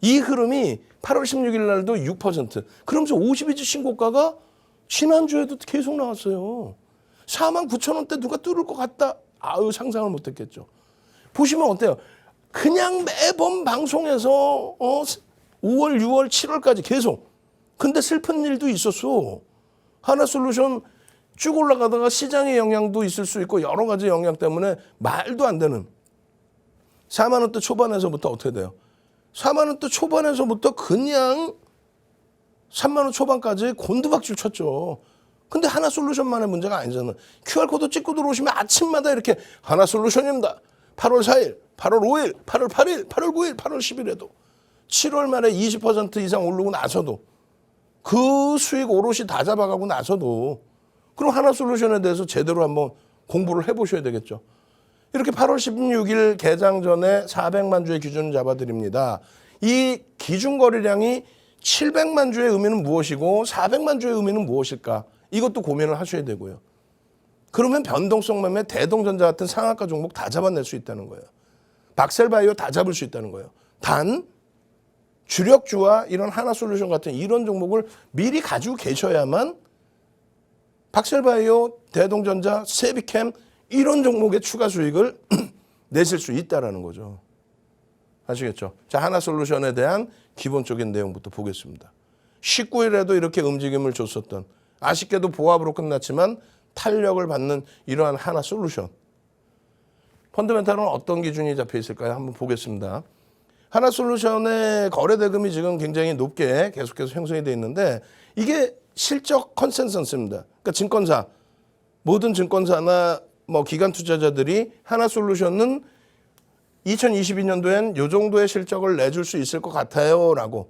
이 흐름이 8월 16일 날도 6%. 그러면서 52주 신고가가 지난주에도 계속 나왔어요. 49,000원대 누가 뚫을 것 같다. 아유, 상상을 못했겠죠. 보시면 어때요? 그냥 매번 방송에서 5월, 6월, 7월까지 계속. 근데 슬픈 일도 있었어. 하나솔루션 쭉 올라가다가 시장의 영향도 있을 수 있고 여러 가지 영향 때문에 말도 안 되는 4만 원대 초반에서부터 어떻게 돼요? 4만 원대 초반에서부터 그냥 3만 원 초반까지 곤두박질 쳤죠. 근데 하나솔루션만의 문제가 아니잖아. QR코드 찍고 들어오시면 아침마다 이렇게 하나솔루션입니다. 8월 4일, 8월 5일, 8월 8일, 8월 9일, 8월 10일에도 7월 말에 20% 이상 오르고 나서도 그 수익 오롯이 다 잡아가고 나서도 그럼 하나솔루션에 대해서 제대로 한번 공부를 해보셔야 되겠죠. 이렇게 8월 16일 개장 전에 400만 주의 기준을 잡아드립니다. 이 기준 거래량이 700만 주의 의미는 무엇이고 400만 주의 의미는 무엇일까? 이것도 고민을 하셔야 되고요. 그러면 변동성 매매, 대동전자 같은 상한가 종목 다 잡아낼 수 있다는 거예요. 박셀바이오 다 잡을 수 있다는 거예요. 단 주력주와 이런 하나솔루션 같은 이런 종목을 미리 가지고 계셔야만 박셀바이오, 대동전자, 세비캠 이런 종목의 추가 수익을 내실 수 있다는 거죠. 아시겠죠? 자, 하나솔루션에 대한 기본적인 내용부터 보겠습니다. 19일에도 이렇게 움직임을 줬었던 아쉽게도 보합으로 끝났지만 탄력을 받는 이러한 하나솔루션. 펀더멘탈은 어떤 기준이 잡혀 있을까요? 한번 보겠습니다. 하나솔루션의 거래 대금이 지금 굉장히 높게 계속해서 형성이 되어 있는데 이게 실적 컨센서스입니다. 그러니까 증권사, 모든 증권사나 뭐 기관 투자자들이 하나솔루션은 2022년도엔 이 정도의 실적을 내줄 수 있을 것 같아요라고.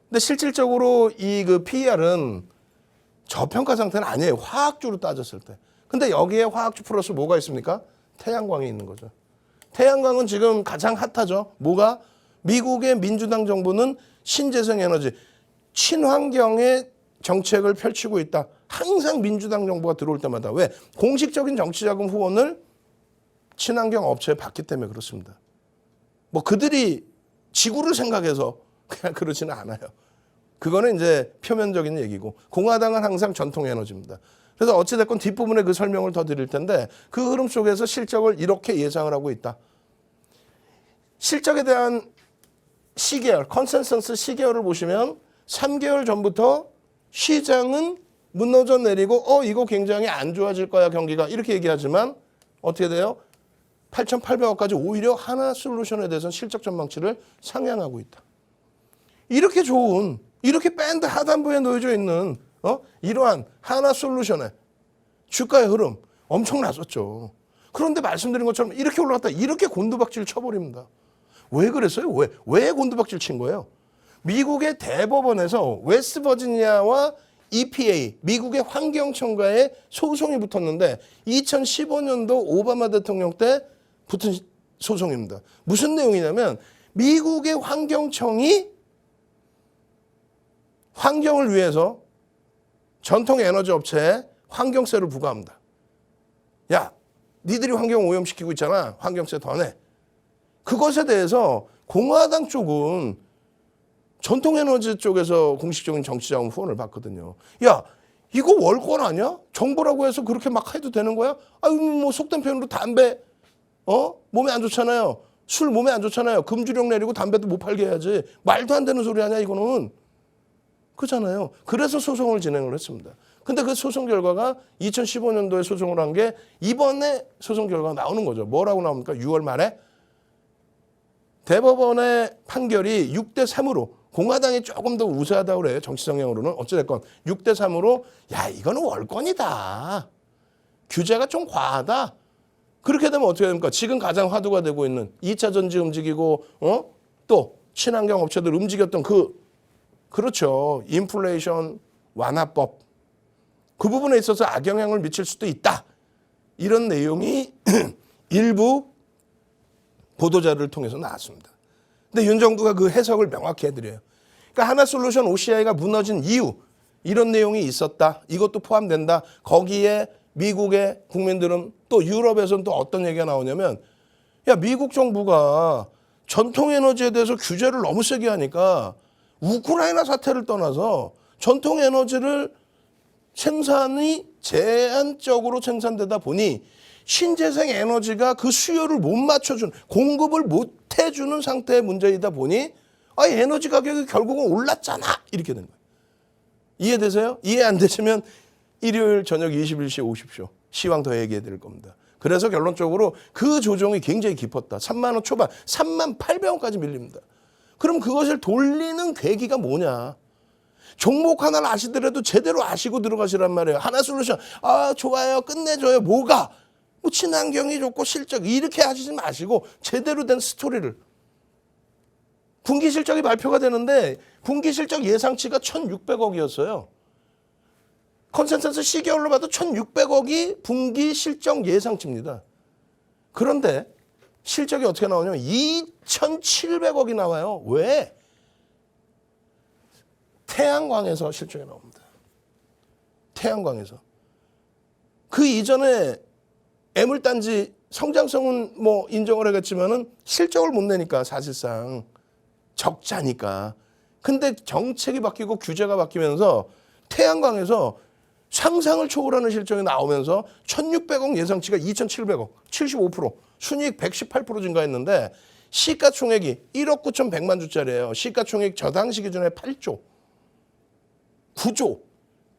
근데 실질적으로 이 그 PER은 저평가 상태는 아니에요. 화학주로 따졌을 때. 근데 여기에 화학주 플러스 뭐가 있습니까? 태양광이 있는 거죠. 태양광은 지금 가장 핫하죠. 뭐가? 미국의 민주당 정부는 신재생 에너지, 친환경의 정책을 펼치고 있다. 항상 민주당 정부가 들어올 때마다. 왜? 공식적인 정치자금 후원을 친환경 업체에 받기 때문에 그렇습니다. 뭐 그들이 지구를 생각해서 그냥 그러지는 않아요. 그거는 이제 표면적인 얘기고 공화당은 항상 전통 에너지입니다. 그래서 어찌됐건 뒷부분에 그 설명을 더 드릴 텐데 그 흐름 속에서 실적을 이렇게 예상을 하고 있다. 실적에 대한 시계열, 컨센서스 시계열을 보시면 3개월 전부터 시장은 무너져 내리고 이거 굉장히 안 좋아질 거야 경기가 이렇게 얘기하지만 어떻게 돼요? 8,800억까지 오히려 하나솔루션에 대해서는 실적 전망치를 상향하고 있다. 이렇게 좋은 이렇게 밴드 하단부에 놓여져 있는 이러한 하나솔루션의 주가의 흐름 엄청났었죠. 그런데 말씀드린 것처럼 이렇게 올라갔다 이렇게 곤두박질 쳐버립니다. 왜 그랬어요? 왜 곤두박질 친 거예요? 미국의 대법원에서 웨스트버지니아와 EPA, 미국의 환경청과의 소송이 붙었는데 2015년도 오바마 대통령 때 붙은 소송입니다. 무슨 내용이냐면 미국의 환경청이 환경을 위해서 전통 에너지 업체에 환경세를 부과합니다. 야, 니들이 환경 오염시키고 있잖아. 환경세 더 내. 그것에 대해서 공화당 쪽은 전통에너지 쪽에서 공식적인 정치자금 후원을 받거든요. 야, 이거 월권 아니야? 정부라고 해서 그렇게 막 해도 되는 거야? 아유, 뭐 속된 표현으로 담배, 몸에 안 좋잖아요. 술 몸에 안 좋잖아요. 금주령 내리고 담배도 못 팔게 해야지. 말도 안 되는 소리 아니야, 이거는. 그렇잖아요. 그래서 소송을 진행을 했습니다. 근데 그 소송 결과가 2015년도에 소송을 한 게 이번에 소송 결과가 나오는 거죠. 뭐라고 나옵니까? 6월 말에 대법원의 판결이 6대3으로 공화당이 조금 더 우세하다고 그래요. 정치 성향으로는. 어찌됐건 6대3으로 야 이거는 월권이다. 규제가 좀 과하다. 그렇게 되면 어떻게 됩니까? 지금 가장 화두가 되고 있는 2차 전지 움직이고 또 친환경 업체들 움직였던 그렇죠. 인플레이션 완화법. 그 부분에 있어서 악영향을 미칠 수도 있다. 이런 내용이 일부 보도자료를 통해서 나왔습니다. 근데 윤 정부가 그 해석을 명확히 해드려요. 그러니까 하나솔루션 OCI가 무너진 이유 이런 내용이 있었다. 이것도 포함된다. 거기에 미국의 국민들은 또 유럽에서는 또 어떤 얘기가 나오냐면 야 미국 정부가 전통 에너지에 대해서 규제를 너무 세게 하니까 우크라이나 사태를 떠나서 전통 에너지를 생산이 제한적으로 생산되다 보니 신재생 에너지가 그 수요를 못 맞춰주는, 공급을 못 해주는 상태의 문제이다 보니 에너지 가격이 결국은 올랐잖아, 이렇게 된 거예요. 이해되세요? 이해 안 되시면 일요일 저녁 21시에 오십시오. 시황 더 얘기해 드릴 겁니다. 그래서 결론적으로 그 조정이 굉장히 깊었다. 3만 원 초반, 3만 800원까지 밀립니다. 그럼 그것을 돌리는 계기가 뭐냐? 종목 하나를 아시더라도 제대로 아시고 들어가시란 말이에요. 하나솔루션, 좋아요, 끝내줘요. 뭐가? 뭐 친환경이 좋고 실적 이렇게 하시지 마시고 제대로 된 스토리를. 분기 실적이 발표가 되는데 분기 실적 예상치가 1,600억이었어요. 컨센서스 시계열로 봐도 1,600억이 분기 실적 예상치입니다. 그런데 실적이 어떻게 나오냐면 2,700억이 나와요. 왜? 태양광에서 실적이 나옵니다. 태양광에서. 그 이전에 애물단지 성장성은 뭐 인정을 하겠지만은 실적을 못 내니까 사실상 적자니까. 근데 정책이 바뀌고 규제가 바뀌면서 태양광에서 상상을 초월하는 실적이 나오면서 1,600억 예상치가 2,700억, 75%, 순이익 118% 증가했는데 시가총액이 1억 9,100만 주짜리예요. 시가총액 저 당시 기준에 8조, 9조,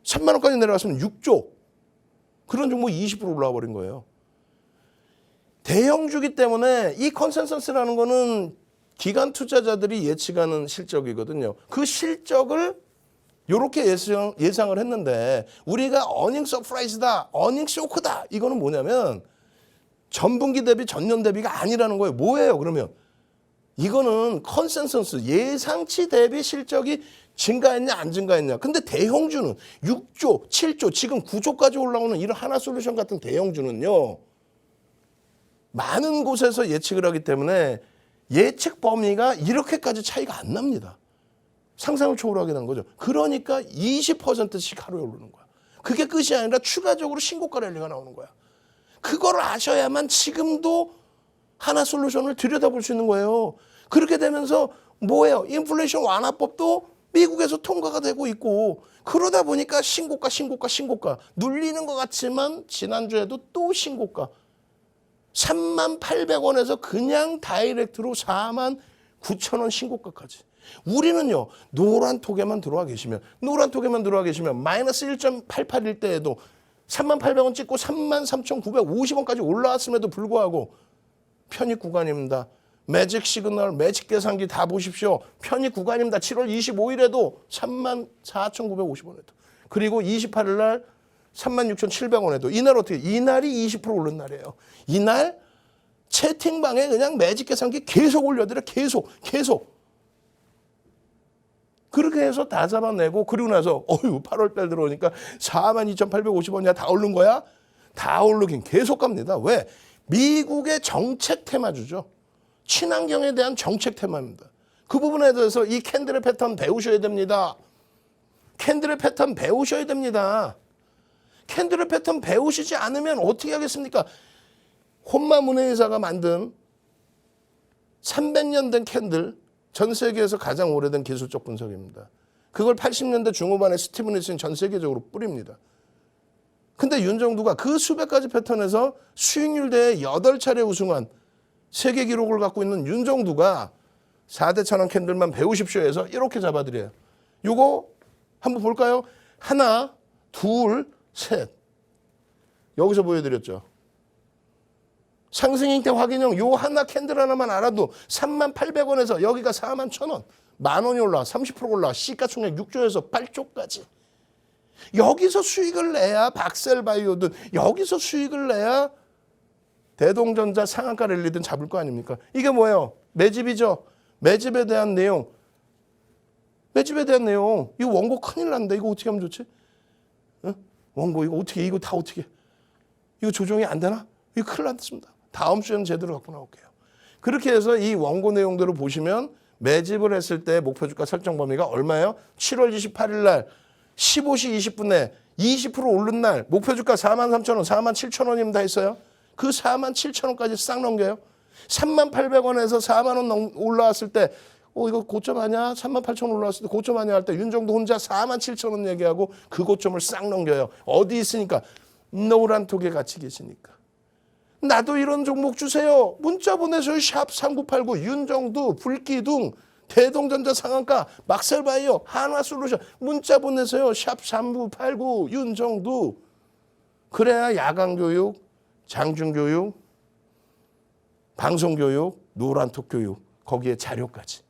3만 원까지 내려갔으면 6조. 그런 종목 20% 올라와 버린 거예요. 대형주기 때문에 이 컨센서스라는 거는 기관 투자자들이 예측하는 실적이거든요. 그 실적을 이렇게 예상을 했는데 우리가 어닝 서프라이즈다, 어닝 쇼크다. 이거는 뭐냐면 전분기 대비 전년 대비가 아니라는 거예요. 뭐예요 그러면? 이거는 컨센서스, 예상치 대비 실적이 증가했냐 안 증가했냐. 근데 대형주는 6조, 7조, 지금 9조까지 올라오는 이런 하나솔루션 같은 대형주는요. 많은 곳에서 예측을 하기 때문에 예측 범위가 이렇게까지 차이가 안 납니다. 상상을 초월하게 된 거죠. 그러니까 20%씩 하루에 오르는 거야. 그게 끝이 아니라 추가적으로 신고가 랠리가 나오는 거야. 그걸 아셔야만 지금도 하나솔루션을 들여다볼 수 있는 거예요. 그렇게 되면서 뭐예요? 인플레이션 완화법도 미국에서 통과가 되고 있고 그러다 보니까 신고가 눌리는 것 같지만 지난주에도 또 신고가 3만 800원에서 그냥 다이렉트로 4만 9천 원 신고가까지. 우리는요 노란 톡에만 들어와 계시면 마이너스 1.881 때에도 3만 800원 찍고 3만 3,950원까지 올라왔음에도 불구하고 편입 구간입니다. 매직 시그널, 매직 계산기 다 보십시오. 편입 구간입니다. 7월 25일에도 3만 4,950원에도 그리고 28일 날 36,700원에도 이날 어떻게? 이날이 20% 오른 날이에요. 이날 채팅방에 그냥 매직 계산기 계속 올려드려. 계속. 그렇게 해서 다 잡아내고 그리고 나서 8월 달 들어오니까 42,850원이야. 다 오른 거야? 다 오르긴 계속 갑니다. 왜? 미국의 정책 테마주죠. 친환경에 대한 정책 테마입니다. 그 부분에 대해서 이 캔들의 패턴 배우셔야 됩니다. 캔들의 패턴 배우시지 않으면 어떻게 하겠습니까? 혼마문해이사가 만든 300년 된 캔들, 전 세계에서 가장 오래된 기술적 분석입니다. 그걸 80년대 중후반에 스티븐 힐슨이 전 세계적으로 뿌립니다. 근데 윤정두가 그 수백 가지 패턴에서 수익률 대회 8차례 우승한 세계 기록을 갖고 있는 윤정두가 4대 천원 캔들만 배우십시오 해서 이렇게 잡아드려요. 요거 한번 볼까요? 하나, 둘, 셋. 여기서 보여드렸죠. 상승 형태 확인형 요 하나 캔들 하나만 알아도 3만 800원에서 여기가 4만 1,000원. 만 원이 올라와 30% 올라와 시가총액 6조에서 8조까지. 여기서 수익을 내야 박셀바이오든 여기서 수익을 내야 대동전자 상한가 랠리든 잡을 거 아닙니까? 이게 뭐예요? 매집이죠. 매집에 대한 내용. 이거 원고 큰일 난다. 이거 어떻게 하면 좋지? 어? 원고 이거 어떻게 이거 다 어떻게? 이거 조정이 안 되나? 이거 큰일 났습니다. 다음 주에는 제대로 갖고 나올게요. 그렇게 해서 이 원고 내용대로 보시면 매집을 했을 때 목표 주가 설정 범위가 얼마예요? 7월 28일 날 15시 20분에 20% 오른 날 목표 주가 43,000원, 47,000원이면 다 했어요. 그 47,000원까지 싹 넘겨요. 38,000원에서 4만 원 올라왔을 때 이거 고점 아니야? 38,000원 올라왔을 때 고점 아니야? 할 때 윤정도 혼자 47,000원 얘기하고 그 고점을 싹 넘겨요. 어디 있으니까? 노란 톡에 같이 계시니까. 나도 이런 종목 주세요. 문자 보내세요. 샵 3989 윤정도 불기둥 대동전자 상한가 막셀바이오 한화솔루션 문자 보내세요. 샵 3989 윤정도. 그래야 야간교육, 장중교육, 방송교육, 노란톡 교육 거기에 자료까지.